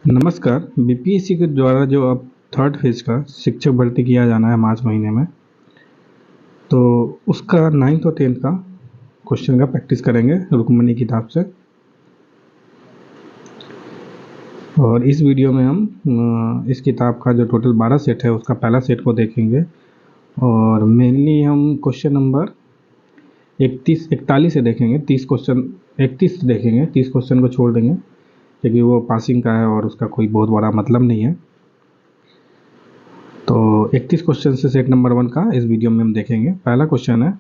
नमस्कार। बीपीएससी के द्वारा जो अब थर्ड फेज का शिक्षक भर्ती किया जाना है मार्च महीने में, तो उसका 9th और 10th का क्वेश्चन का प्रैक्टिस करेंगे रुक्मणी किताब से। और इस वीडियो में हम इस किताब का जो टोटल 12 सेट है उसका पहला सेट को देखेंगे। और मेनली हम क्वेश्चन नंबर 41 से देखेंगे। 31 देखेंगे, 30 क्वेश्चन को छोड़ देंगे क्योंकि वो पासिंग का है और उसका कोई बहुत बड़ा मतलब नहीं है। तो 31 क्वेश्चन से सेट नंबर 1 का इस वीडियो में हम देखेंगे। पहला क्वेश्चन है,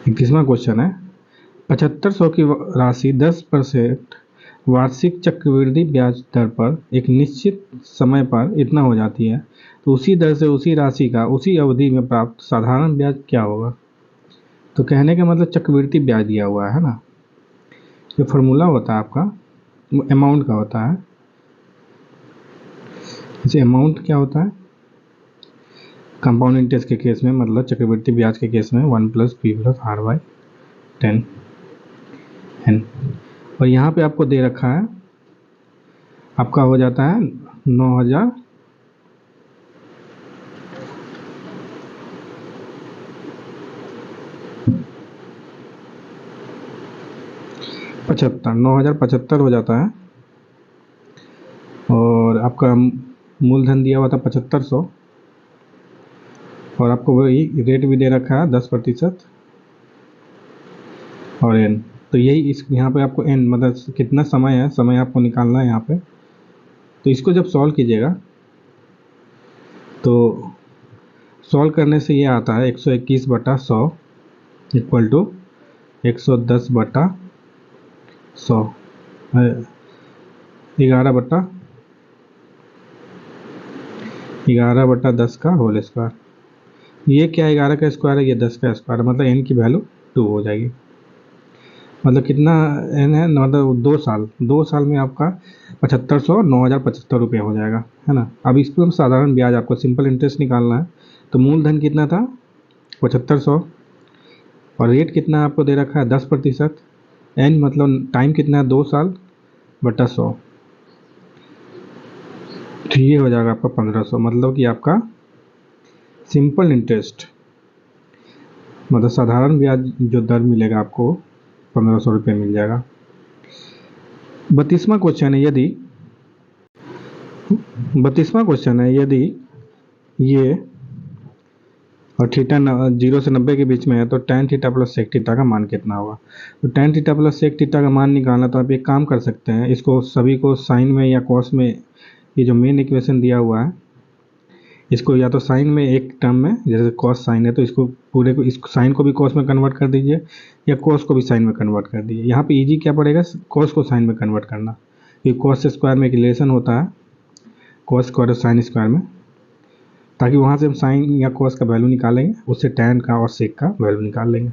31वां क्वेश्चन है, 7500 की राशि 10% वार्षिक चक्रवृद्धि ब्याज दर पर एक निश्चित समय पर इतना हो जाती है, तो उसी दर से उसी राशि का उसी अवधि में प्राप्त साधारण ब्याज क्या होगा। तो कहने का मतलब चक्रवृद्धि ब्याज दिया हुआ है ना, जो फॉर्मूला होता है आपका वो अमाउंट का होता है। जैसे अमाउंट क्या होता है कंपाउंड इंटरेस्ट के केस में, मतलब चक्रवृद्धि ब्याज के केस में 1 + p + r/10 n। और यहाँ पे आपको दे रखा है, आपका हो जाता है 9,075 9,075 हो जाता है। और आपका मूलधन दिया हुआ था 7500, और आपको वही रेट भी दे रखा है 10% और n। तो यही इस यहाँ पे आपको n मतलब कितना समय है, समय आपको निकालना है यहाँ पे। तो इसको जब सॉल्व कीजिएगा तो सॉल्व करने से ये आता है 121/100 इक्वल टू 110/100 11/10 का होल स्क्वायर। ये क्या 11 का स्क्वायर है, ये 10 का स्क्वायर है, मतलब n की वैल्यू 2 हो जाएगी। मतलब कितना n है, मतलब 2 साल में आपका 7500 9,075 रुपये हो जाएगा, है ना। अब इस पर साधारण ब्याज आपको सिंपल इंटरेस्ट निकालना है। तो मूलधन कितना था 7500, और रेट कितना आपको दे रखा है 10%, n मतलब टाइम कितना है 2 साल बटा 100, तो ये हो जाएगा आपका 1500। मतलब कि आपका सिंपल इंटरेस्ट मतलब साधारण ब्याज जो दर मिलेगा आपको 1500 रुपये मिल जाएगा। 32वां क्वेश्चन है, यदि ये और थीटा 0 से 90 के बीच में है तो tan theta plus sec theta का मान कितना होगा। तो tan theta plus sec theta का मान निकालना, तो आप एक काम कर सकते हैं, इसको सभी को साइन में या कॉस में, ये जो मेन इक्वेशन दिया हुआ है इसको या तो साइन में एक टर्म में, जैसे कॉस साइन है तो इसको पूरे को, इस साइन को भी कॉस में कन्वर्ट कर दीजिए या कॉस को भी साइन में कन्वर्ट कर दीजिए। यहाँ पे इजी क्या पड़ेगा, कॉस को साइन में कन्वर्ट करना, क्योंकि कॉस स्क्वायर में एक रिलेशन होता है कॉस स्क्वायर और साइन स्क्वायर में, ताकि वहाँ से हम साइन या कॉस का वैल्यू निकालेंगे, उससे टैन का और सेक का वैल्यू निकाल लेंगे।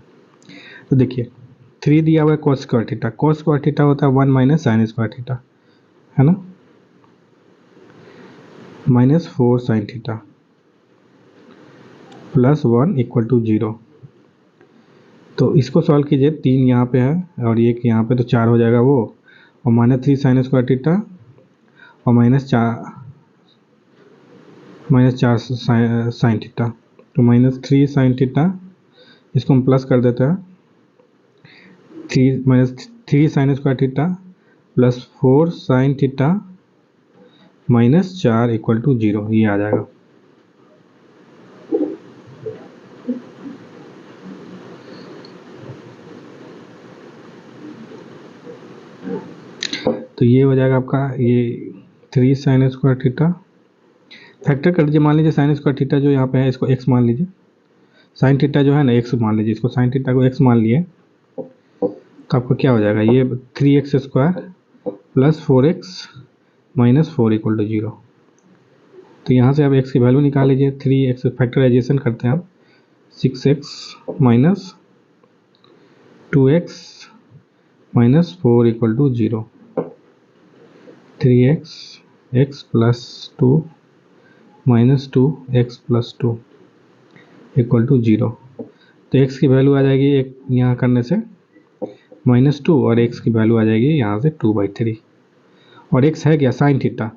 तो देखिए 3 दिया हुआ है कॉस स्क्वायर थीटा होता है 1 - साइन स्क्वायर थीटा, है ना, -4 साइन थीटा +1 = 0। तो इसको सॉल्व कीजिए, 3 यहाँ पे है और 1 यहाँ पे, तो 4 हो जाएगा वो, और -3 साइन स्क्वायर थीटा और -4 साइन थीटा, तो -3 साइन थीटा, इसको हम प्लस कर देते हैं, 3 sine square theta +4 sine theta -4 = 0, ये आ जाएगा। तो ये हो जाएगा आपका, ये 3 साइन स्क्वायर थीटा, फैक्टर कर दीजिए, मान लीजिए साइन स्क्वायर थीटा जो यहाँ पे है इसको x मान लीजिए, साइन थीटा जो है ना x मान लीजिए, इसको साइन थीटा को x मान लिए, तो आपको क्या हो जाएगा, ये 3x² + 4x - 4 = 0। तो यहाँ से आप x की वैल्यू निकाल लीजिए, 3x फैक्टराइजेशन करते हैं हम, 6x - 2x - 4 = 0, 3x x + 2 - 2x + 2 = 0। तो x की वैल्यू आ जाएगी एक यहाँ करने से -2, और x की वैल्यू आ जाएगी यहाँ से 2/3। और एक्स है क्या, साइन थीटा।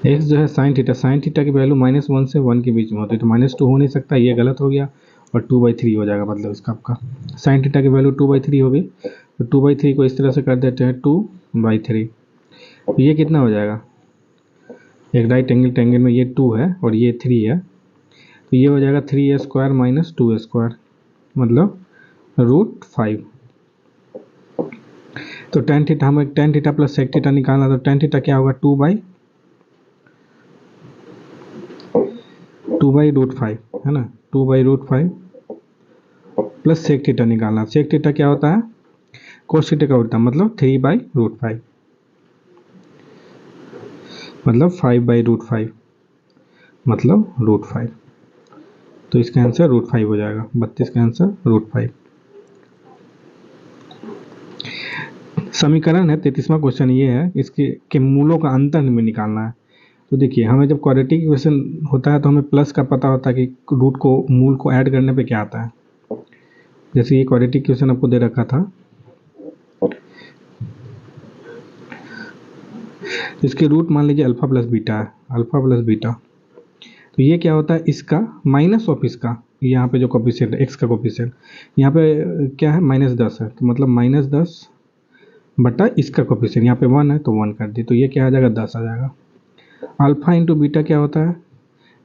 एक्स जो है साइन थीटा की वैल्यू -1 से 1 के बीच में होती है, तो -2 हो नहीं सकता, ये गलत हो गया। और 2/3 हो जाएगा, मतलब इसका आपका साइन थीटा की वैल्यू 2/3 होगी। तो 2/3 को इस तरह से कर देते हैं 2/3। तो ये कितना हो जाएगा, एक राइट एंगल ट्रायंगल में ये 2 है और ये 3 है, तो ये हो जाएगा 3a² - 2a², मतलब √5। तो tan थीटा, हमें tan theta plus sec theta निकालना, तो tan थीटा क्या होगा, 2/√5 है ना, 2/√5 प्लस sec थीटा निकालना। sec थीटा क्या होता है, cos थीटा का उल्टा, मतलब 3/√5, मतलब 5/√5, मतलब √5। तो इसका आंसर √5 हो जाएगा, 32 का आंसर √5। समीकरण है 33वां क्वेश्चन ये है, इसके के मूलों का अंतर में निकालना है। तो देखिए, हमें जब क्वाड्रेटिक इक्वेशन होता है तो हमें प्लस का पता होता है कि रूट को, मूल को ऐड करने पे क्या आता है। जैसे ये क्वाड्रेटिक इक्वेशन आपको दे रखा था, इसके रूट मान लीजिए अल्फा प्लस बीटा है, अल्फा प्लस बीटा। तो ये क्या होता है, इसका माइनस ऑफ इसका, यहाँ पे जो कोफिशिएंट है एक्स का कोफिशिएंट, यहाँ पे क्या है -10 है, तो मतलब -10 बटा इसका कोफिशिएंट, यहाँ पे 1 है तो 1 कर दी, तो ये क्या आ जाएगा, 10 आ जाएगा। अल्फा इंटू बीटा क्या होता है,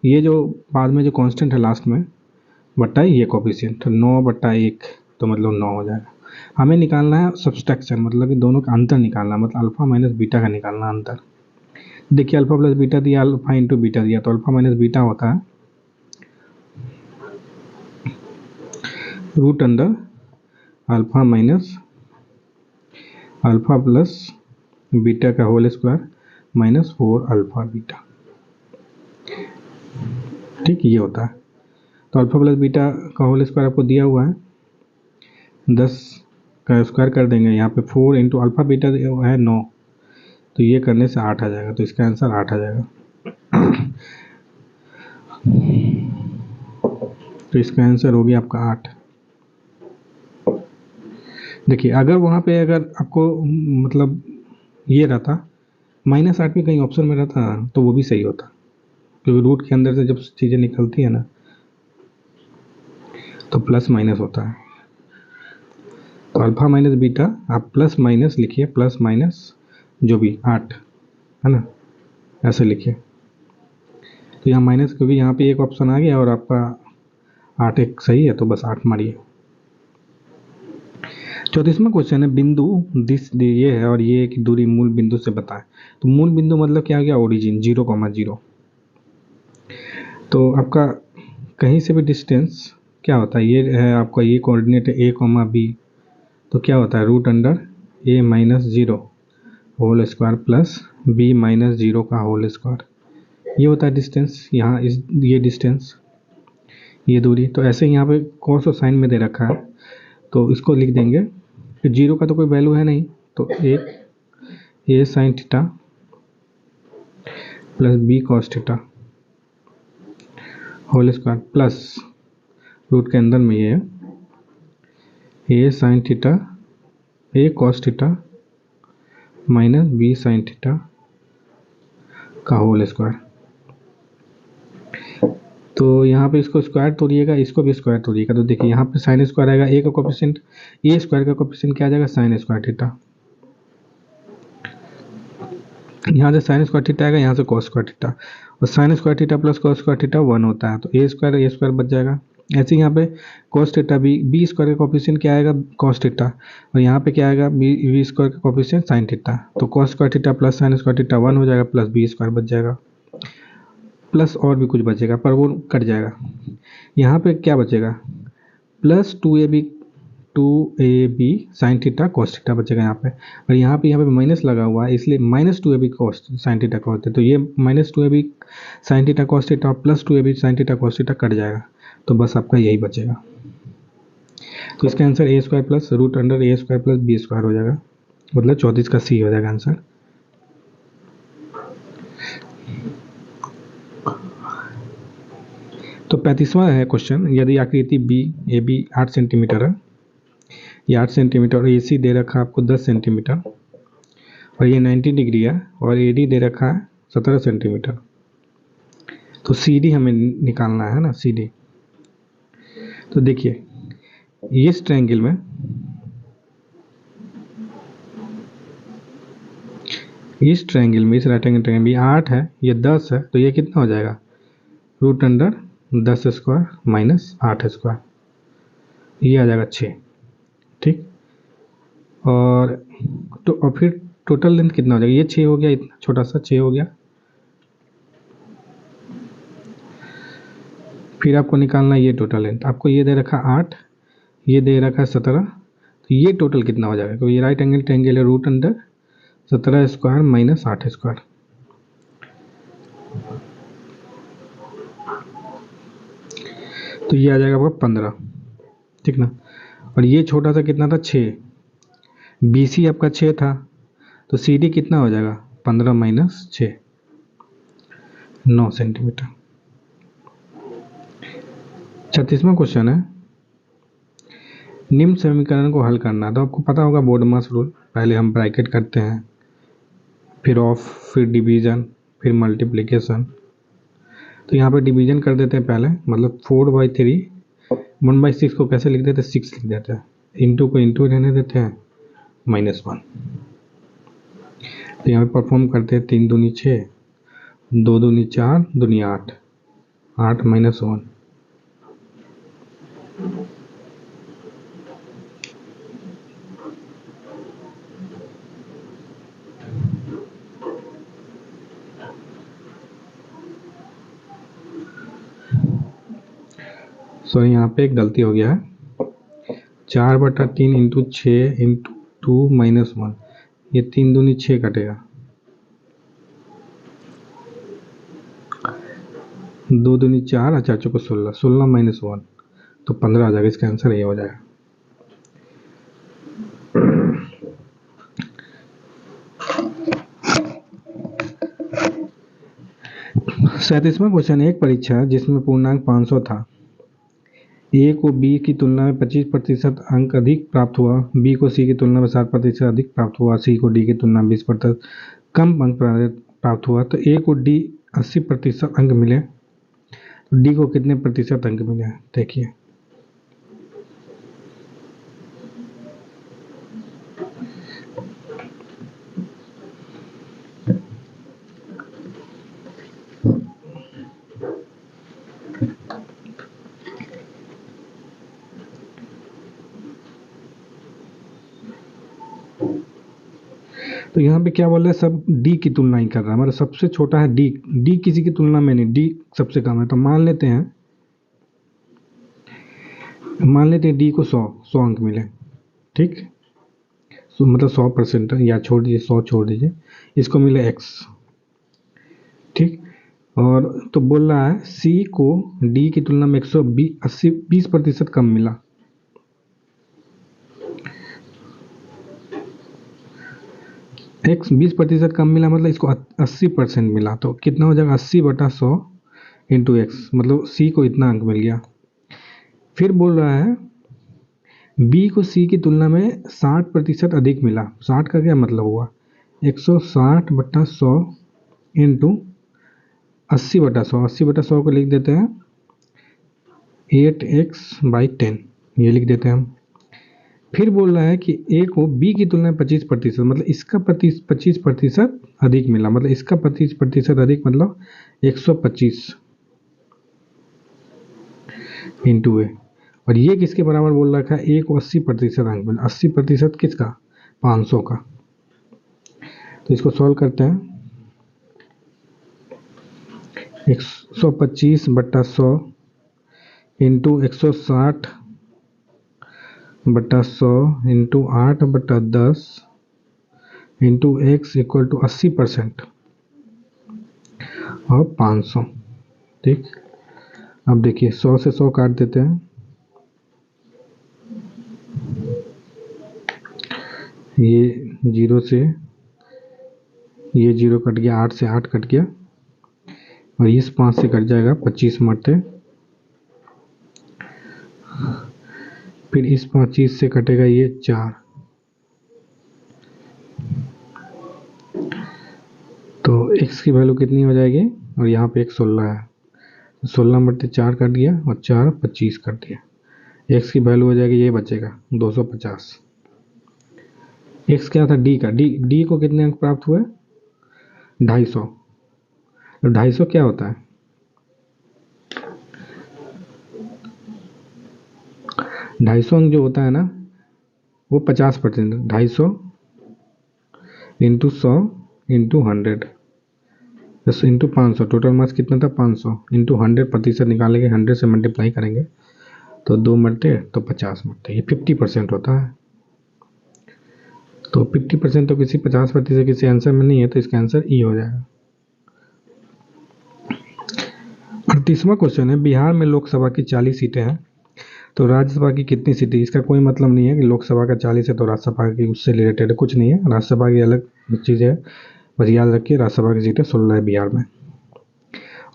ये जो बाद में जो कांस्टेंट है लास्ट में, बटा ये कोफिशिएंट, तो 9/1, तो मतलब 9 हो जाएगा। हमें निकालना है सब्सट्रैक्शन, मतलब कि दोनों का अंतर निकालना, मतलब अल्फा माइनस बीटा का निकालना अंतर। देखिए, अल्फा प्लस बीटा दिया, अल्फा इंटू बीटा दिया, तो अल्फा माइनस बीटा होता है √under alpha minus alpha plus beta का होल स्क्वायर -4 अल्फा बीटा। ठीक, ये होता है। तो अल्फा प्लस बीटा का होल स्क्वायर आपको दिया हुआ है, 10 का स्क्वायर कर देंगे, यहाँ पे 4 इंटू अल्फा बीटा है 9, तो ये करने से 8 आ जाएगा, तो इसका आंसर 8 आ जाएगा। तो इसका आंसर हो गया आपका 8। देखिए, अगर वहाँ पे अगर आपको मतलब ये रहता -8 भी कहीं ऑप्शन में रहता तो वो भी सही होता, क्योंकि रूट के अंदर से जब चीज़ें निकलती है ना तो प्लस माइनस होता है। तो अल्फा माइनस बीटा आप प्लस माइनस लिखिए, प्लस माइनस जो भी 8 है ना, ऐसे लिखिए। तो यहाँ माइनस, क्योंकि यहाँ पे एक ऑप्शन आ गया और आपका 8 एक सही है, तो बस 8 मारिए। 34वां क्वेश्चन है, बिंदु दिस ये है और ये की दूरी मूल बिंदु से बताएं। तो मूल बिंदु मतलब क्या आ गया, ओरिजिन 0,0। तो आपका कहीं से भी डिस्टेंस क्या होता है, ये है आपका, ये कोऑर्डिनेट है a, b, तो क्या होता है √under a - 0 whole square plus b - 0 का होल स्क्वायर, ये होता है डिस्टेंस। यहाँ इस ये डिस्टेंस, ये दूरी। तो ऐसे यहाँ पे कॉस और साइन में दे रखा है, तो इसको लिख देंगे कि 0 का तो कोई वैल्यू है नहीं, तो a sine theta plus b cos theta whole square plus root के अंदर में ये है a sine theta a cos theta minus b sine theta का होल स्क्वायर। तो यहाँ पे इसको स्क्वायर तोड़िएगा, इसको भी स्क्वायर तोड़िएगा, तो देखिए यहाँ पे साइन स्क्वायर आएगा, a का कोफिशिएंट, a स्क्वायर का कोफिशिएंट क्या आ जाएगा, साइन स्क्वायर थीटा। यहाँ से साइन स्क्वायर थीटा आएगा, यहाँ से कॉस स्क्वायर थीटा, और sine square theta plus cos square theta 1 होता है, तो a स्क्वायर बच जाएगा। ऐसे यहाँ पे कॉस थीटा b स्क्वायर का कोफिशिएंट क्या आएगा, कॉस थीटा, और यहाँ पे क्या आएगा, b स्क्वायर का कोफिशिएंट साइन थीटा, तो cos square theta plus sine square theta 1 हो जाएगा, प्लस b स्क्वायर बच जाएगा, प्लस और भी कुछ बचेगा पर वो कट जाएगा। यहाँ पे क्या बचेगा, plus 2ab sine theta cos theta बचेगा यहाँ पे, और यहाँ पे माइनस लगा हुआ है, इसलिए -2ab cos sine theta cos theta, तो ये -2ab sine theta cos theta और plus 2ab sine theta cos theta cut जाएगा, तो बस आपका यही बचेगा। तो इसका आंसर a स्क्वायर प्लस √अंडर a square plus b square हो जाएगा, मतलब 34 का सी हो जाएगा आंसर। तो 35वां है क्वेश्चन, यदि आकृति AB 8 सेंटीमीटर है, ये 8 सेंटीमीटर, और AC दे रखा आपको 10 सेंटीमीटर, और ये 90 डिग्री है और AD दे रखा है 17 सेंटीमीटर। तो CD हमें निकालना है ना, CD। तो देखिए इस ट्रायंगल में इस राइट एंगल ट्रायंगल में 8 है, ये 10 है, तो ये कितना हो जाएगा, root under 10 square minus 8 square, ये आ जाएगा 6। ठीक। और फिर टोटल लेंथ कितना हो जाएगा, ये 6 हो गया, इतना छोटा सा 6 हो गया। फिर आपको निकालना है ये टोटल लेंथ, आपको ये दे रखा 8, ये दे रखा है 17, तो ये टोटल कितना हो जाएगा, तो ये राइट एंगल ट्रायंगल है, root under 17 square minus 8 square. तो ये आ जाएगा आपका 15। ठीक ना। और ये छोटा सा कितना था, 6। BC आपका 6 था, तो CD कितना हो जाएगा, 15 माइनस 6, 9 सेंटीमीटर। 36वां क्वेश्चन है, निम्न समीकरण को हल करना। तो आपको पता होगा बोर्डमास रूल, पहले हम ब्रैकेट करते हैं, फिर ऑफ, फिर डिवीजन, फिर मल्टीप्लिकेशन। तो यहाँ पे डिवीजन कर देते हैं पहले, मतलब 4/3, 1/6 को कैसे लिख देते हैं, 6 लिख देते हैं, इंटू को इंटू रहने देते हैं, -1। तो यहाँ पे परफॉर्म करते हैं, 3 दूनी 6, 2 दूनी 4, दूनी 8, 8 माइनस 1। सो यहाँ पे एक गलती हो गया है, 4/3 इंटू 6 इंटू 2 माइनस 1, ये 3 दूनी 6 कटेगा, 2 दूनी 4 और 4 चौको 16, 16 माइनस 1, तो 15 आ जाएगा। इसका आंसर ये हो जाएगा। सैंतीसवां क्वेश्चन, एक परीक्षा जिसमें पूर्णांक 500 था, A को B की तुलना में 25% अंक अधिक प्राप्त हुआ, B को C की तुलना में 7% अधिक प्राप्त हुआ, C को D की तुलना में 20% कम अंक प्राप्त हुआ, तो A को D 80% अंक मिले, तो D को कितने प्रतिशत अंक मिले, देखिए। तो यहाँ पे क्या बोल रहा है, सब D की तुलना ही कर रहा है, मतलब सबसे छोटा है D, D किसी की तुलना में नहीं, D सबसे कम है। तो मान लेते हैं D को 100 अंक मिले। ठीक, मतलब 100%, या छोड़ दीजिए, 100 छोड़ दीजिए, इसको मिले X। ठीक। और तो बोल रहा है C को D की तुलना में 20% कम मिला। X 20% कम मिला, मतलब इसको 80% मिला, तो कितना हो जाएगा, 80/100 इंटू एक्स, मतलब C को इतना अंक मिल गया। फिर बोल रहा है B को C की तुलना में 60% अधिक मिला। 60 का क्या मतलब हुआ, 160/100 इंटू 80/100, 80/100 को लिख देते हैं 8x/10, ये लिख देते हैं हम। फिर बोल रहा है कि A को B की तुलना में 25%, मतलब इसका 25% अधिक मिला, मतलब इसका 25% अधिक, मतलब 125 इंटू ए। और ये किसके बराबर बोल रखा है, A को 80% अंक मिला, 80% किसका, 500 का। तो इसको सॉल्व करते हैं, 125/100 into 160/100 into 8/10 into x equal to 80% और 500। ठीक, अब देखिए 100 से 100 काट देते हैं, ये 0 से ये 0 कट गया, 8 से 8 कट गया, और इस 5 से कट जाएगा 25 मरते, फिर इस 25 से कटेगा ये 4, एक्स की वैल्यू कितनी हो जाएगी, और यहाँ पे एक 16 है, 16/4 कर दिया और 4 25 कर दिया। एक्स की वैल्यू हो जाएगी, ये बचेगा 250। एक्स क्या था, डी का, डी को कितने अंक प्राप्त हुए, 250। तो 250 क्या होता है, 250 अंक जो होता है ना वो 50%, 250 into 100 into 100 into 500, total mass कितना था 500 इंटू 100% निकालेंगे, 100 से मल्टीप्लाई करेंगे तो 2 मरते तो 50 मरते, ये 50% होता है। तो 50% तो किसी 50% किसी आंसर में नहीं है, तो इसका आंसर ई हो जाएगा। 38वां क्वेश्चन है, बिहार में लोकसभा की 40 सीटें हैं तो राज्यसभा की कितनी सीटें। इसका कोई मतलब नहीं है कि लोकसभा का 40 है तो राज्यसभा की उससे रिलेटेड है, कुछ नहीं है, राज्यसभा की अलग चीज़ है। बस याद रखिए राज्यसभा की सीटें 16 है बिहार में,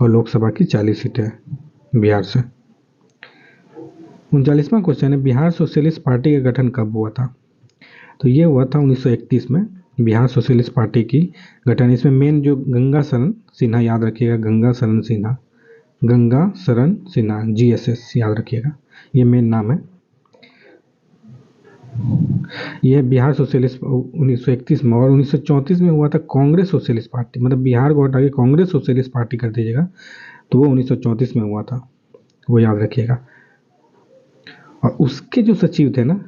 और लोकसभा की 40 सीटें हैं बिहार से। 39वां क्वेश्चन है, बिहार सोशलिस्ट पार्टी का गठन कब हुआ था। तो ये हुआ था 1931 में, बिहार सोशलिस्ट पार्टी की गठन। इसमें मेन जो गंगा शरण सिन्हा, याद रखिएगा गंगा शरण सिन्हा, गंगा शरण सिन्हा GSS याद रखिएगा, ये मेन नाम है। यह बिहार सोशलिस्ट 1931 में, और 1934 में हुआ था कांग्रेस सोशलिस्ट पार्टी, मतलब बिहार को हटा के कांग्रेस सोशलिस्ट पार्टी कर दीजिएगा, तो वो 1934 में हुआ था, वो याद रखिएगा। और उसके जो सचिव थे ना,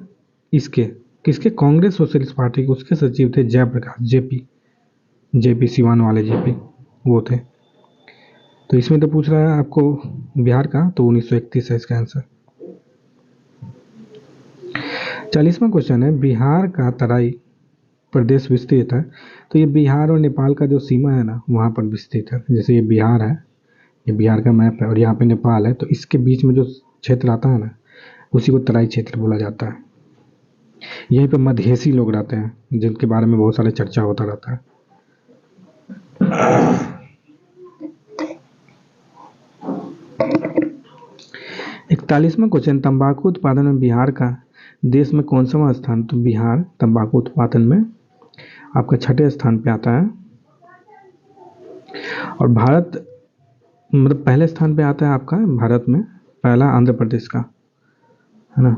इसके किसके, कांग्रेस सोशलिस्ट पार्टी के, उसके सचिव थे जयप्रकाश, जेपी सिवान वाले जेपी, वो थे। तो इसमें तो पूछ रहा है आपको बिहार का, तो 1931 है इसका आंसर। 40वां क्वेश्चन है, बिहार का तराई प्रदेश विस्तृत है, तो ये बिहार और नेपाल का जो सीमा है ना वहाँ पर विस्तृत है। जैसे ये बिहार है, ये बिहार का मैप है, और यहाँ पे नेपाल है, तो इसके बीच में जो क्षेत्र आता है ना उसी को तराई क्षेत्र बोला जाता है। यहीं पे मधेसी लोग रहते हैं जिनके बारे में बहुत सारे चर्चा होता रहता है। 41वां क्वेश्चन, तंबाकू उत्पादन में बिहार का देश में कौन सा स्थान। तो बिहार तंबाकू उत्पादन में आपका 6ठे स्थान पे आता है, और भारत मतलब पहले स्थान पे आता है आपका भारत में, पहला आंध्र प्रदेश का है ना।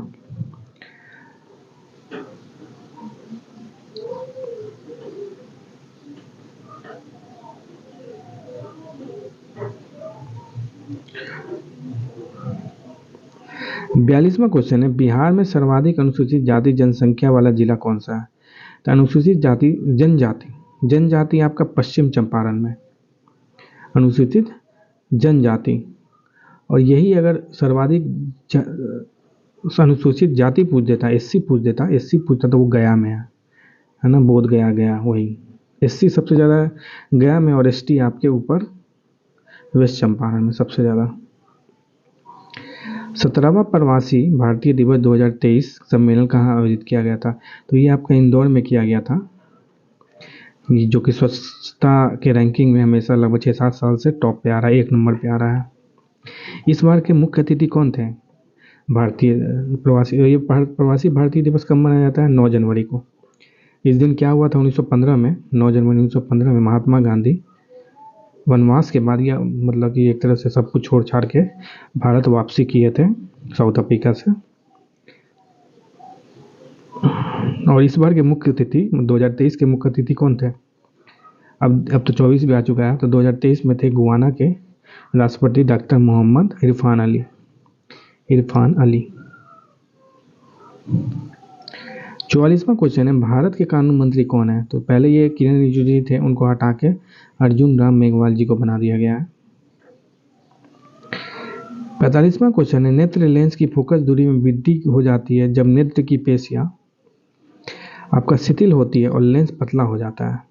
बयालीसवां क्वेश्चन है, बिहार में सर्वाधिक अनुसूचित जाति जनसंख्या वाला जिला कौन सा है। तो अनुसूचित जाति जनजाति आपका पश्चिम चंपारण में, अनुसूचित जनजाति। और यही अगर सर्वाधिक अनुसूचित जाति पूछ देता, एससी पूछता तो वो गया में है ना, बोध गया वही। एससी सबसे ज़्यादा गया में, और एसटी आपके ऊपर वेस्ट चंपारण में सबसे ज़्यादा। 17वां प्रवासी भारतीय दिवस 2023 सम्मेलन कहाँ आयोजित किया गया था। तो ये आपका इंदौर में किया गया था, ये जो कि स्वच्छता के रैंकिंग में हमेशा लगभग 6-7 साल से टॉप पे आ रहा है, 1 नंबर पे आ रहा है। इस बार के मुख्य अतिथि कौन थे, भारतीय प्रवासी। ये प्रवासी भारतीय दिवस कब मनाया जाता है, 9 जनवरी को। इस दिन क्या हुआ था 1915 में, 9 जनवरी 1915 में महात्मा गांधी वनवास के बाद, या मतलब कि एक तरह से सब कुछ छोड़ छाड़ के भारत वापसी किए थे साउथ अफ्रीका से। और इस बार के मुख्य अतिथि 2023 के मुख्य अतिथि कौन थे। अब तो 24 भी आ चुका है, तो 2023 में थे गुयाना के राष्ट्रपति डॉक्टर मोहम्मद इरफान अली। 44वां क्वेश्चन है, भारत के कानून मंत्री कौन है। तो पहले ये किरण रिजिजू जी थे, उनको हटा के अर्जुन राम मेघवाल जी को बना दिया गया है। 45वां क्वेश्चन है, नेत्र लेंस की फोकस दूरी में वृद्धि हो जाती है जब नेत्र की पेशियां आपका शिथिल होती है और लेंस पतला हो जाता है।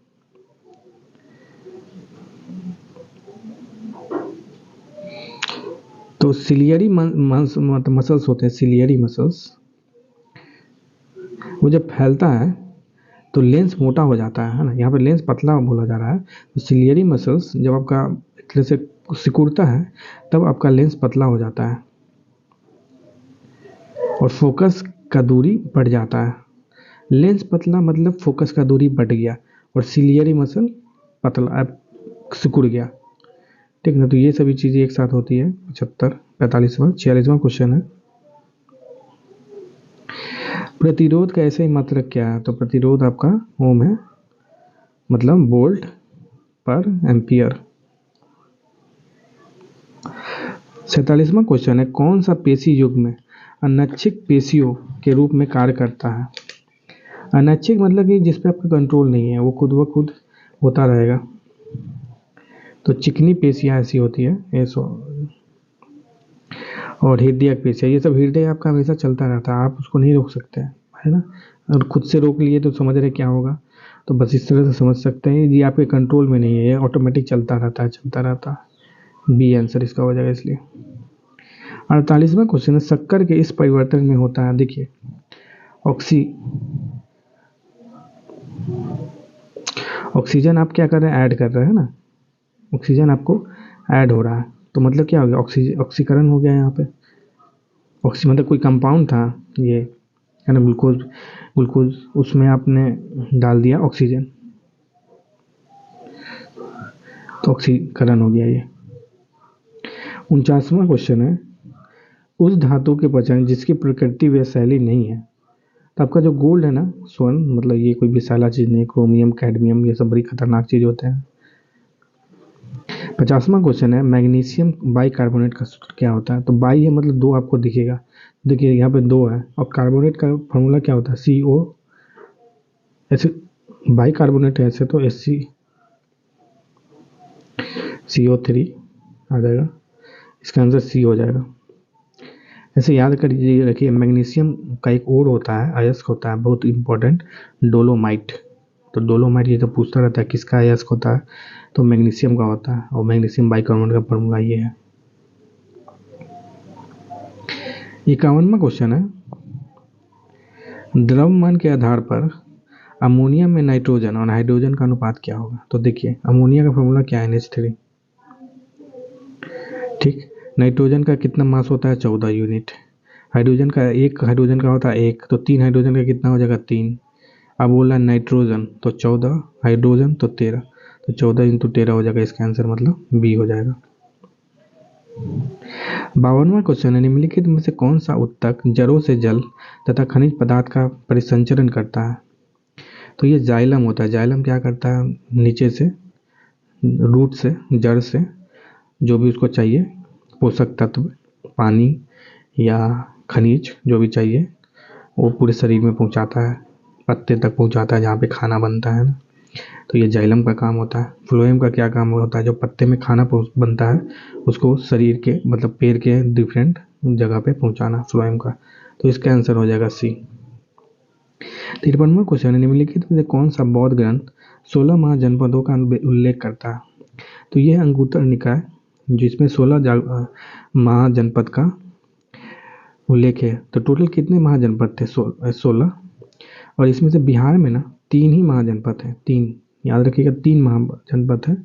तो सिलियरी मसल्स होते हैं, सिलियरी मसल्स, वो जब फैलता है तो लेंस मोटा हो जाता है ना, यहाँ पे लेंस पतला बोला जा रहा है। तो सिलियरी मसल्स जब आपका एक तरह से सिकुड़ता है तब आपका लेंस पतला हो जाता है और फोकस का दूरी बढ़ जाता है। लेंस पतला मतलब फोकस का दूरी बढ़ गया, और सिलियरी मसल पतला, सिकुड़ गया। ठीक ना, तो ये सभी चीज़ें एक साथ होती है। 75, 45वां 46वां क्वेश्चन है, प्रतिरोध का ऐसे ही मात्रक क्या है? तो प्रतिरोध आपका ओम है, मतलब वोल्ट पर एम्पियर। 47वां क्वेश्चन है, कौन सा पेशी युग्म अनैच्छिक पेशियों के रूप में कार्य करता है? अनैच्छिक मतलब कि जिस पे आपका कंट्रोल नहीं है, वो खुद ब खुद होता रहेगा। तो चिकनी पेशियाँ ऐसी होती है ये और हृदयक पेशियाँ, ये सब हृदय आपका हमेशा चलता रहता है, आप उसको नहीं रोक सकते हैं, है ना। और खुद से रोक लिए तो समझ रहे क्या होगा। तो बस इस तरह से समझ सकते हैं, ये आपके कंट्रोल में नहीं है, ये ऑटोमेटिक चलता रहता है, चलता रहता है। बी आंसर इसका हो जाएगा इसलिए। 48वां क्वेश्चन है, शक्कर के इस परिवर्तन में होता है, देखिए ऑक्सीजन आप क्या कर रहे हैं, ऐड कर रहे हैं ना, ऑक्सीजन आपको ऐड हो रहा है, तो मतलब क्या हो गया, ऑक्सीकरण हो गया यहाँ पे। ऑक्सी मतलब कोई कंपाउंड था ये, है ना, ग्लूकोज, उसमें आपने डाल दिया ऑक्सीजन, तो ऑक्सीकरण हो गया ये। 49वां क्वेश्चन है, उस धातु के पहचान जिसकी प्रकृति वैशाली नहीं है। तो आपका जो गोल्ड है ना, स्वर्ण, मतलब ये कोई विषैला चीज़ नहीं, क्रोमियम, कैडमियम, ये सब बड़ी खतरनाक चीज़ होते हैं। 50वां क्वेश्चन है, मैग्नीशियम बाइकार्बोनेट का सूत्र क्या होता है? तो बाई है मतलब दो आपको दिखेगा, देखिए यहाँ पे दो है, और कार्बोनेट का फॉर्मूला क्या होता है, CO, ऐसे बाइकार्बोनेट है ऐसे तो SC CO3 आ जाएगा, इसका आंसर सी हो जाएगा। ऐसे याद करिए, रखिए मैग्नीशियम का एक और होता है, अयस्क होता है बहुत इंपॉर्टेंट, डोलोमाइट। तो डोलोमाइट ये तो पूछता रहता है किसका अयस्क होता है, तो मैग्नीशियम का होता है, और मैग्नीशियम बाइकार्बोनेट का फॉर्मूला ये है। 51वां क्वेश्चन है, द्रव्यमान के आधार पर अमोनिया में नाइट्रोजन और हाइड्रोजन का अनुपात क्या होगा? तो देखिए अमोनिया का फॉर्मूला क्या है, NH3। ठीक, नाइट्रोजन का कितना मास होता है, 14 यूनिट। हाइड्रोजन का, एक हाइड्रोजन का होता है एक, तो 3 हाइड्रोजन का कितना हो जाएगा, 3। अब बोला नाइट्रोजन तो 14, हाइड्रोजन तो 13, तो 14 × 13 हो जाएगा, इसका आंसर मतलब बी हो जाएगा। 52वां क्वेश्चन है, निम्नलिखित में से कौन सा ऊतक जड़ों से जल तथा खनिज पदार्थ का परिसंचरण करता है? तो ये जाइलम होता है। जाइलम क्या करता है, नीचे से, रूट से, जड़ से जो भी उसको चाहिए पोषक तत्व, पानी या खनिज जो भी चाहिए, वो पूरे शरीर में पहुंचाता है, पत्ते तक पहुंचाता है जहाँ पे खाना बनता है ना, तो ये जाइलम का काम होता है। फ्लोएम का क्या काम होता है, जो पत्ते में खाना बनता है उसको शरीर के, मतलब पेड़ के डिफरेंट जगह पे पहुंचाना, फ्लोएम का। तो इसका आंसर हो जाएगा सी। 53वां क्वेश्चन है, निम्नलिखित में से कौन सा बौद्ध ग्रंथ 16 महाजनपदों का उल्लेख करता है? तो ये अंगुत्तर निकाय, जिसमें 16 महाजनपद का उल्लेख है। तो टोटल कितने महाजनपद थे, 16, और इसमें से बिहार में ना 3 ही महाजनपद है, 3 याद रखिएगा, 3 महाजनपद है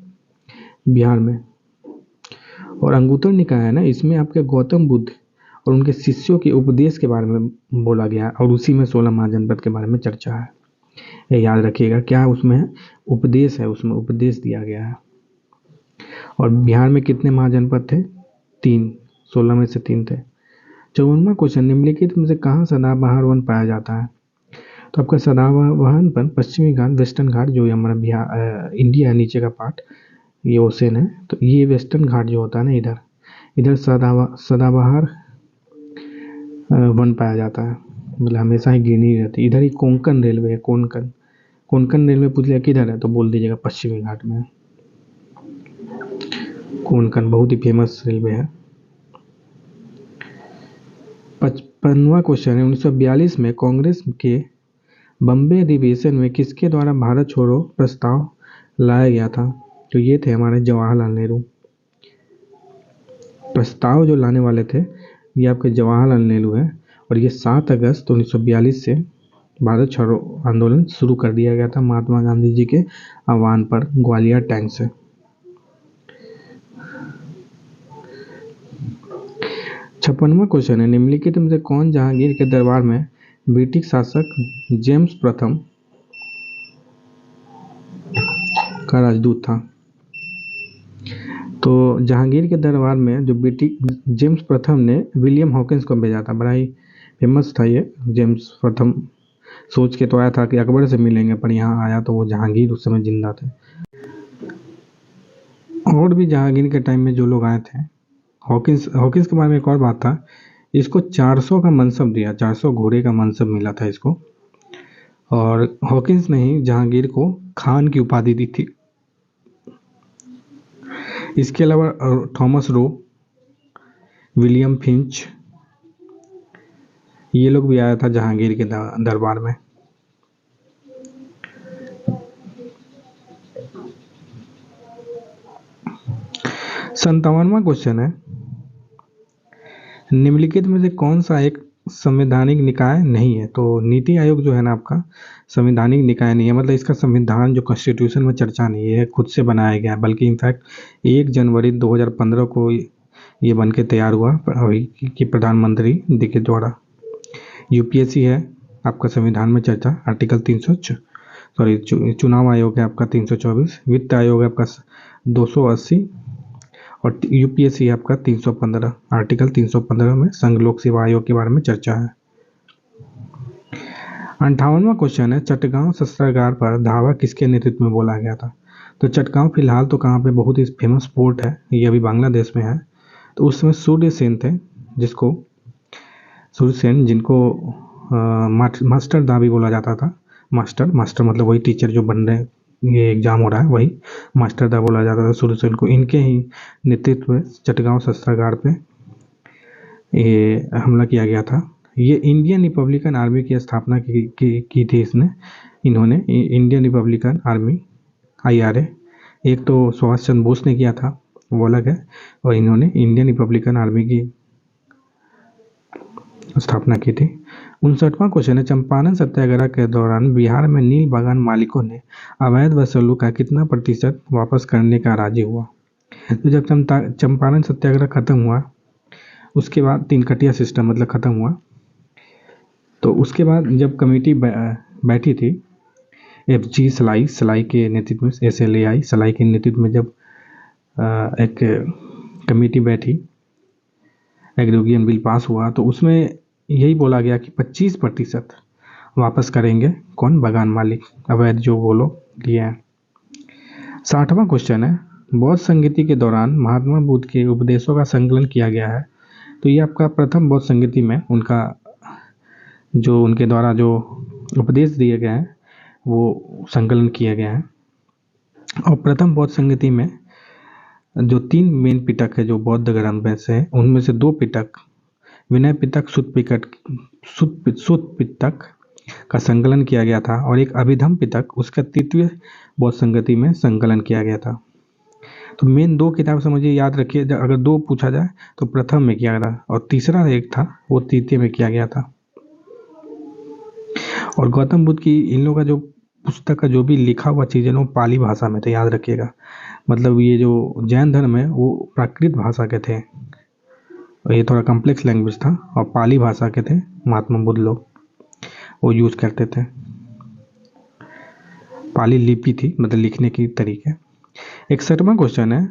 बिहार में। और अंगुत्तर निकाय है ना, इसमें आपके गौतम बुद्ध और उनके शिष्यों के उपदेश के बारे में बोला गया है, और उसी में 16 महाजनपद के बारे में चर्चा है। ये याद रखिएगा, क्या उसमें उपदेश है, उसमें उपदेश दिया गया है। और बिहार में कितने महाजनपद थे, 3, 16 में से 3 थे। 54वां क्वेश्चन, निम्नलिखित में से कहाँ सदाबहार वन पाया जाता है? तो आपका सदाबहार वन पश्चिमी घाट, वेस्टर्न घाट, जो हमारा बिहार इंडिया नीचे का पार्ट, ये ओशन है, तो ये वेस्टर्न घाट जो होता है ना, इधर सदाबहार वन पाया जाता है, मतलब हमेशा ही ग्रीनरी रहती है। इधर ही कोंकण रेलवे है, कोंकण रेलवे पूछ लिया किधर है, तो बोल दीजिएगा पश्चिमी घाट में। कोंकण बहुत ही फेमस रेलवे है। 55वां क्वेश्चन है, 1942 में कांग्रेस के बम्बे अधिवेशन में किसके द्वारा भारत छोड़ो प्रस्ताव लाया गया था? तो ये थे हमारे जवाहरलाल नेहरू। प्रस्ताव जो लाने वाले थे ये आपके जवाहरलाल नेहरू है, और ये 7 अगस्त 1942 से भारत छोड़ो आंदोलन शुरू कर दिया गया था महात्मा गांधी जी के आह्वान पर, ग्वालियर टैंक से। 56वां क्वेश्चन है, निम्नलिखित में से कौन जहांगीर के दरबार में ब्रिटिश शासक जेम्स प्रथम का राजदूत था? तो जहांगीर के दरबार में जो ब्रिटिश जेम्स प्रथम ने विलियम हॉकिंस को भेजा था, बड़ा ही फेमस था ये जेम्स प्रथम। सोच के तो आया था कि अकबर से मिलेंगे, पर यहाँ आया तो वो जहांगीर उस समय जिंदा थे। और भी जहांगीर के टाइम में जो लोग आए थे, हॉकिंस हॉकिंस के बारे में एक और बात था, इसको 400 का मनसब दिया, 400 घोड़े का मनसब मिला था इसको। और हॉकिंस ने ही जहांगीर को खान की उपाधि दी थी। इसके अलावा थॉमस रो, विलियम फिंच, ये लोग भी आया था जहांगीर के दरबार में। संतावनवा क्वेश्चन है, निम्नलिखित में से कौन सा एक संवैधानिक निकाय नहीं है? तो नीति आयोग जो है ना आपका, संवैधानिक निकाय नहीं है, मतलब इसका संविधान जो कॉन्स्टिट्यूशन में चर्चा नहीं है, खुद से बनाया गया है, बल्कि इनफैक्ट 1 जनवरी 2015 को ये बन के तैयार हुआ अभी कि प्रधानमंत्री दी के द्वारा। यूपीएससी है आपका संविधान में चर्चा, आर्टिकल 300 सॉरी चुनाव आयोग है आपका 324, वित्त आयोग है आपका 280 और यूपीएससी है आपका 315। आर्टिकल 315 में संघ लोक सेवा आयोग के बारे में चर्चा है। 58वां क्वेश्चन है, चटगांव शस्त्रागार पर धावा किसके नेतृत्व में बोला गया था? तो चटगांव फिलहाल तो कहाँ पे, बहुत ही फेमस पोर्ट है, ये अभी बांग्लादेश में है। तो उस समय सूर्य सेन थे, जिनको मास्टर दा भी बोला जाता था। मास्टर मतलब वही टीचर जो बन रहे हैं, ये एग्जाम हो रहा है, वही मास्टर दा बोला जाता था सूर्य सेन को। इनके ही नेतृत्व में चटगांव शस्त्रागार पे ये हमला किया गया था। ये इंडियन रिपब्लिकन आर्मी की स्थापना की थी इन्होंने इंडियन रिपब्लिकन आर्मी IRA। एक तो सुभाष चंद्र बोस ने किया था, वो अलग है, और इन्होंने इंडियन रिपब्लिकन आर्मी की स्थापना की थी। 59वां क्वेश्चन है, चंपारण सत्याग्रह के दौरान बिहार में नील बागान मालिकों ने अवैध वसूली का कितना प्रतिशत वापस करने का राजी हुआ? तो जब चंपारण सत्याग्रह खत्म हुआ, उसके बाद तीन कटिया सिस्टम मतलब खत्म हुआ, तो उसके बाद जब कमेटी बैठी थी, FG सलाई के नेतृत्व में, SLAI सलाई के नेतृत्व में जब एक कमेटी बैठी, एग्रीगेशन बिल पास हुआ, तो उसमें यही बोला गया कि 25% वापस करेंगे, कौन? बागान मालिक, अवैध जो वो लोग लिए हैं। 60वां क्वेश्चन है, बौद्ध संगीति के दौरान महात्मा बुद्ध के उपदेशों का संकलन किया गया है। तो ये आपका प्रथम बौद्ध संगीति में उनके द्वारा जो उपदेश दिए गए हैं वो संकलन किया गया है। और प्रथम बौद्ध संगीति में जो 3 मेन पिटक है जो बौद्ध ग्रंथ में से, उनमें से 2 पिटक, विनय पिटक, सुत्त पिटक का संकलन किया गया था, और एक अभिधम पिटक उसका 3वीं बौद्ध संगति में संकलन किया गया था। तो मेन 2 किताब समझिए, याद रखिए, अगर 2 पूछा जाए तो प्रथम में किया गया था, और तीसरा एक था वो तृतीय में किया गया था। और गौतम बुद्ध की इन लोगों का जो पुस्तक का जो भी लिखा हुआ चीज़ है वो पाली भाषा में थे, याद रखिएगा। मतलब ये जो जैन धर्म है वो प्राकृत भाषा के थे, ये थोड़ा कॉम्प्लेक्स लैंग्वेज था, और पाली भाषा के थे महात्मा बुद्ध लोग, वो यूज करते थे। पाली लिपि थी, मतलब लिखने की तरीके। 61वां क्वेश्चन है,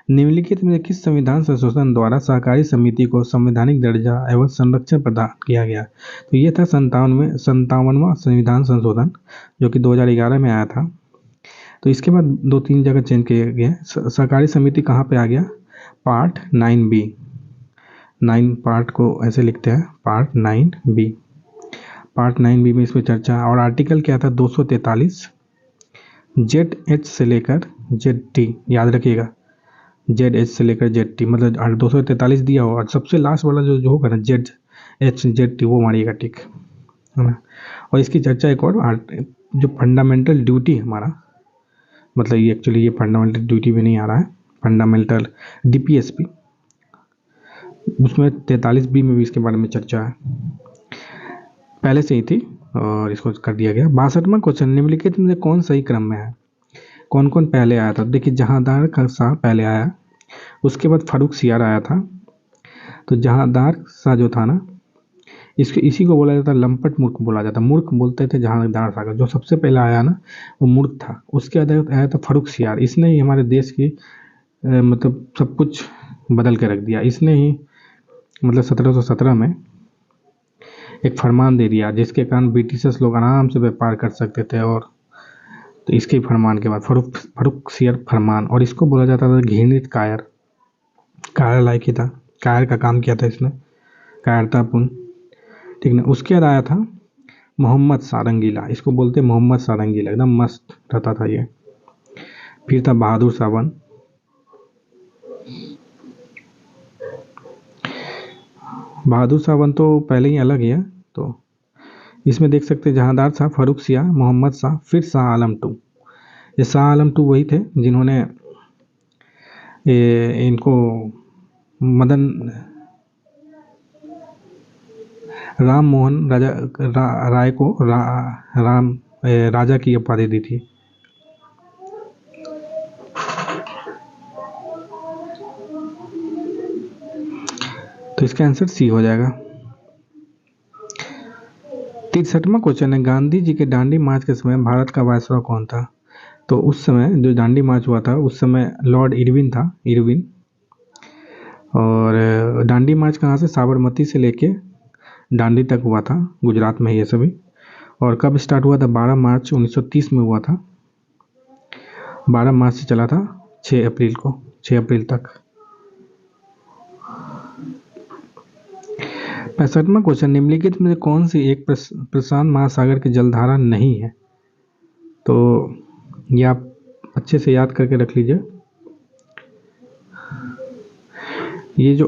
निम्नलिखित में किस संविधान संशोधन द्वारा सहकारी समिति को संवैधानिक दर्जा एवं संरक्षण प्रदान किया गया? तो ये था 57वां संविधान संशोधन, जो कि 2011 में आया था। तो इसके बाद 2-3 जगह चेंज किए गए। सहकारी समिति कहाँ पे आ गया? पार्ट 9B, 9 पार्ट को ऐसे लिखते हैं, पार्ट 9B। पार्ट 9B में इस पर चर्चा, और आर्टिकल क्या था? 243, ZH से लेकर ZT, याद रखिएगा, ZH से लेकर ZT, मतलब 243 दिया हो, और सबसे लास्ट वाला जो होगा ना ZH ZT, वो मारिएगा टिक, है ना। और इसकी चर्चा एक और, जो फंडामेंटल ड्यूटी हमारा, मतलब ये एक्चुअली ये फंडामेंटल ड्यूटी में नहीं आ रहा है, फंडामेंटल DPSP, उसमें 43B में भी इसके बारे में चर्चा है, पहले से ही थी और इसको कर दिया गया। 62वां क्वेश्चन, निम्नलिखित में कौन सही क्रम में है? कौन कौन पहले आया था? देखिए, जहांदार का शाह पहले आया, उसके बाद फारूक सियार आया था। तो जहांदार शाह जो था ना, इसी को बोला जाता, लंपट मूर्ख बोला जाता, मूर्ख बोलते थे जहांदार शाह का। जो सबसे पहले आया ना वो मूर्ख था। उसके बाद आया था फारूक सियार, इसने ही हमारे देश की मतलब सब कुछ बदल के रख दिया इसने ही। मतलब 1717 में एक फरमान दे दिया जिसके कारण ब्रिटिशर्स लोग आराम से व्यापार कर सकते थे। और तो इसके फरमान के बाद फर्रुखसियर फरमान, और इसको बोला जाता था घृणित कायर। कायर लायक ही था, कायर का काम किया था इसने, कायरतापूर्ण, ठीक ना। उसके बाद आया था मोहम्मद सारंगीला, इसको बोलते मोहम्मद सारंगीला, एकदम मस्त रहता था ये। फिर था बहादुर शाहवन, बहादुर शाहवन तो पहले ही अलग ही है। तो इसमें देख सकते हैं जहांदार शाह, फर्रुखसिया, मोहम्मद शाह, फिर शाह आलम टू। ये शाह आलम टू वही थे जिन्होंने इनको मदन राम मोहन राय को राजा की उपाधि दी थी। तो इसका आंसर सी हो जाएगा। 63वां क्वेश्चन है, गांधी जी के दांडी मार्च के समय भारत का वायसरॉय कौन था? तो उस समय जो दांडी मार्च हुआ था उस समय लॉर्ड इरविन था, इरविन। और दांडी मार्च कहाँ से? साबरमती से लेके दांडी तक हुआ था, गुजरात में ये सभी। और कब स्टार्ट हुआ था? 12 मार्च 1930 में हुआ था। 12 मार्च से चला था 6 अप्रैल को, 6 अप्रैल तक। 65वां क्वेश्चन, निम्नलिखित में कौन सी एक प्रशांत महासागर की जलधारा नहीं है? तो ये आप अच्छे से याद करके रख लीजिए। ये जो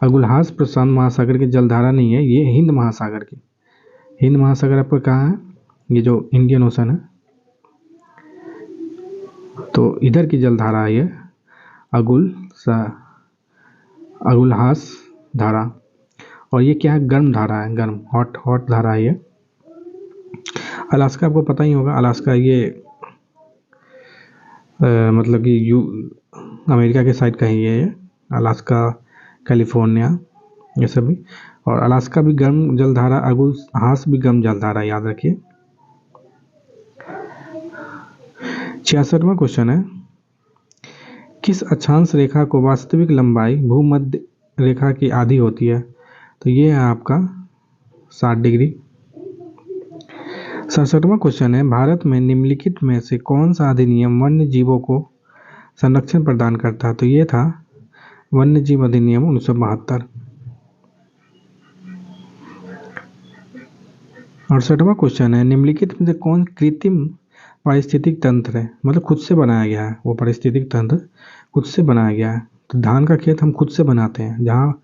अगुलहास प्रशांत महासागर की जलधारा नहीं है, ये हिंद महासागर की। हिंद महासागर आपका कहाँ है? ये जो इंडियन ओशन है, तो इधर की जलधारा है ये अगुलहास धारा। और ये क्या है? गर्म धारा है, गर्म, हॉट धारा है ये। अलास्का आपको पता ही होगा, अलास्का ये मतलब कि अमेरिका के साइड का ही है ये, अलास्का, कैलिफोर्निया, ये सभी। और अलास्का भी गर्म जलधारा, अगुलहास भी गर्म जलधारा, याद रखिए। 66वां क्वेश्चन है, किस अक्षांश रेखा को वास्तविक लंबाई भूमध्य रेखा की आधी होती है? तो ये है आपका 60 डिग्री। 67वां क्वेश्चन है, भारत में निम्नलिखित में से कौन सा अधिनियम वन्य जीवों को संरक्षण प्रदान करता है? तो ये था वन्य जीव अधिनियम 1972। 68वां क्वेश्चन है, निम्नलिखित में से कौन कृत्रिम पारिस्थितिक तंत्र है? मतलब खुद से बनाया गया है, वो पारिस्थितिक तंत्र खुद से बनाया गया है। तो धान का खेत हम खुद से बनाते हैं, जहाँ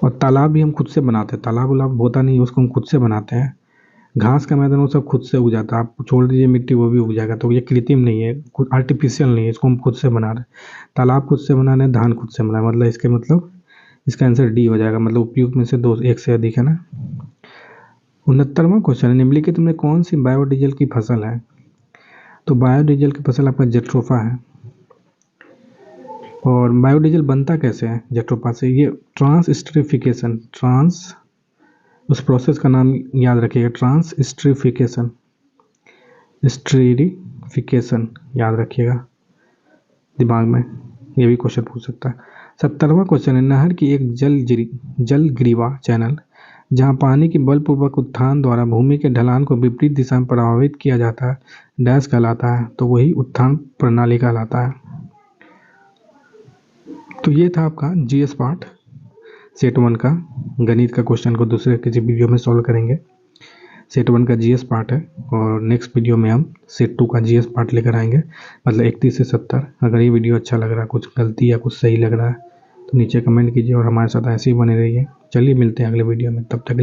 और तालाब भी हम खुद से बनाते हैं, तालाब उलाब होता नहीं, उसको हम खुद से बनाते हैं। घास का मैदान वो सब खुद से उग जाता है, आप छोड़ दीजिए मिट्टी, वो भी उग जाएगा। तो ये कृत्रिम नहीं है, कुछ आर्टिफिशियल नहीं है, इसको हम खुद से बना रहे हैं। तालाब खुद से बना रहे हैं, धान खुद से बना रहे हैं, मतलब इसके मतलब इसका आंसर डी हो जाएगा। मतलब उपयुक्त में से दो, एक से अधिक है ना। 69वां क्वेश्चन है, निम्नलिखित में कौन सी बायोडीजल की फसल है? तो बायोडीजल की फसल आपका जेट्रोफा है। और बायोडीजल बनता कैसे है जेट्रोफा से? ये ट्रांसस्टरीफिकेशन, उस प्रोसेस का नाम याद रखिएगा, ट्रांसस्टरीफिकेशन, स्टरीफिकेशन याद रखिएगा दिमाग में, ये भी क्वेश्चन पूछ सकता है। 70वां क्वेश्चन है, नहर की एक जलग्रीवा चैनल जहां पानी की बलपूर्वक उत्थान द्वारा भूमि के ढलान को विपरीत दिशा में प्रभावित किया जाता है, डैश कहलाता है? तो वही उत्थान प्रणाली कहलाता है। तो ये था आपका जीएस पार्ट सेट 1 का। गणित का क्वेश्चन को दूसरे किसी वीडियो में सॉल्व करेंगे। सेट 1 का जीएस पार्ट है, और नेक्स्ट वीडियो में हम सेट 2 का जीएस पार्ट लेकर आएंगे, मतलब 31 से 70। अगर ये वीडियो अच्छा लग रहा है, कुछ गलती या कुछ सही लग रहा है, तो नीचे कमेंट कीजिए और हमारे साथ ऐसे ही बने रहिए। चलिए मिलते हैं अगले वीडियो में, तब तक के लिए।